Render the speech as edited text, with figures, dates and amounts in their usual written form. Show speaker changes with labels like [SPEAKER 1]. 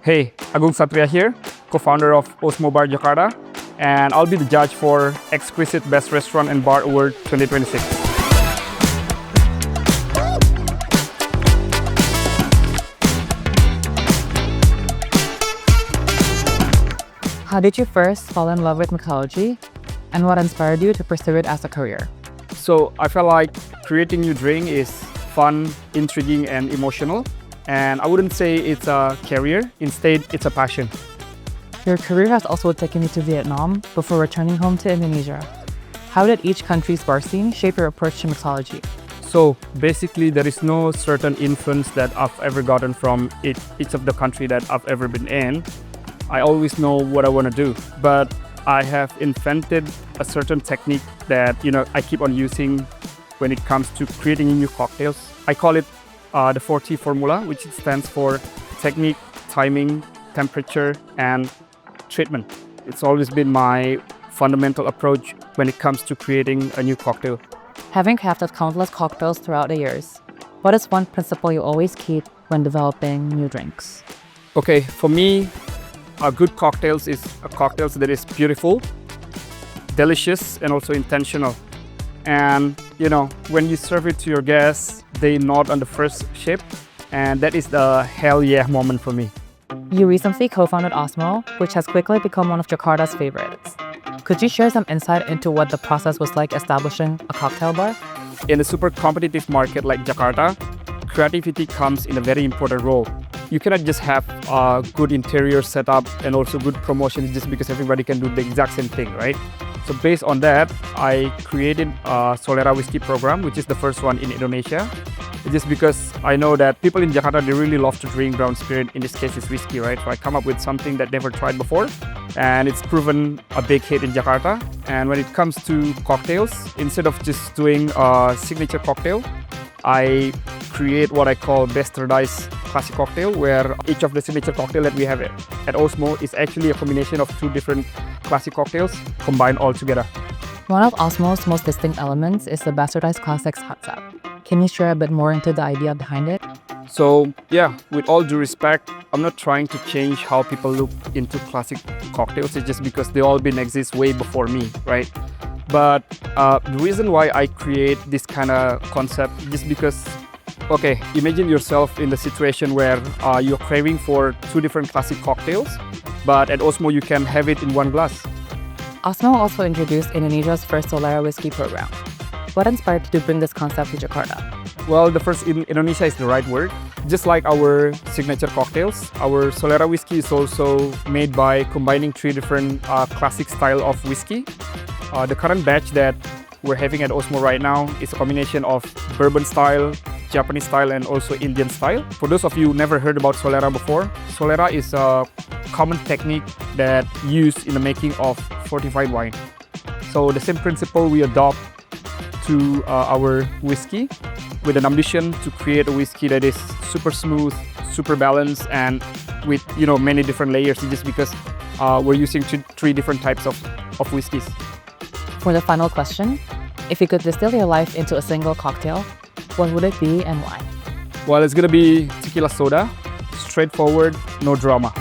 [SPEAKER 1] Hey, Agung Satria here, co-founder of OSMO Bar Jakarta, and I'll be the judge for Exquisite Best Restaurant and Bar Award 2026.
[SPEAKER 2] How did you first fall in love with mixology, and what inspired you to pursue it as a career?
[SPEAKER 1] So I felt like creating new drink is fun, intriguing, and emotional. And I wouldn't say it's a career, instead it's a passion.
[SPEAKER 2] Your career has also taken you to Vietnam before returning home to Indonesia. How did each country's bar scene shape your approach to mixology?
[SPEAKER 1] So basically there is no certain influence that I've ever gotten from each of the country that I've ever been in. I always know what I want to do, but I have invented a certain technique that I keep on using when it comes to creating new cocktails. I call it the 4T formula, which stands for technique, timing, temperature, and treatment. It's always been my fundamental approach when it comes to creating a new cocktail.
[SPEAKER 2] Having crafted countless cocktails throughout the years, what is one principle you always keep when developing new drinks?
[SPEAKER 1] Okay, for me, a good cocktails is a cocktail that is beautiful, delicious, and also intentional. And when you serve it to your guests, they nod on the first sip, and that is the hell yeah moment for me.
[SPEAKER 2] You recently co-founded OSMO, which has quickly become one of Jakarta's favorites. Could you share some insight into what the process was like establishing a cocktail bar?
[SPEAKER 1] In a super competitive market like Jakarta, creativity comes in a very important role. You cannot just have a good interior setup and also good promotion just because everybody can do the exact same thing, right? So based on that, I created a Solera whiskey program, which is the first one in Indonesia. Just because I know that people in Jakarta, they really love to drink brown spirit. In this case, it's whiskey, right? So I come up with something that never tried before, and it's proven a big hit in Jakarta. And when it comes to cocktails, instead of just doing a signature cocktail, I create what I call bastardized classic cocktail, where each of the signature cocktail that we have at OSMO is actually a combination of two different classic cocktails combined all together.
[SPEAKER 2] One of OSMO's most distinct elements is the bastardized classics concept. Can you share a bit more into the idea behind it?
[SPEAKER 1] So yeah, with all due respect, I'm not trying to change how people look into classic cocktails. It's just because they all been exist way before me, right? But the reason why I create this kind of concept is just because, okay, imagine yourself in the situation where you're craving for two different classic cocktails, but at OSMO you can have it in one glass.
[SPEAKER 2] OSMO also introduced Indonesia's first Solera whiskey program. What inspired you to bring this concept to Jakarta?
[SPEAKER 1] Well, the first in Indonesia is the right word. Just like our signature cocktails, our Solera whiskey is also made by combining three different classic style of whiskey. The current batch that we're having at OSMO right now is a combination of bourbon style, Japanese style, and also Indian style. For those of you who never heard about Solera before, Solera is a common technique that used in the making of fortified wine. So the same principle we adopt to our whiskey, with an ambition to create a whiskey that is super smooth, super balanced, and with many different layers, just because we're using three different types of whiskeys.
[SPEAKER 2] For the final question, if you could distill your life into a single cocktail, what would it be and why?
[SPEAKER 1] Well, it's gonna be tequila soda, straightforward, no drama.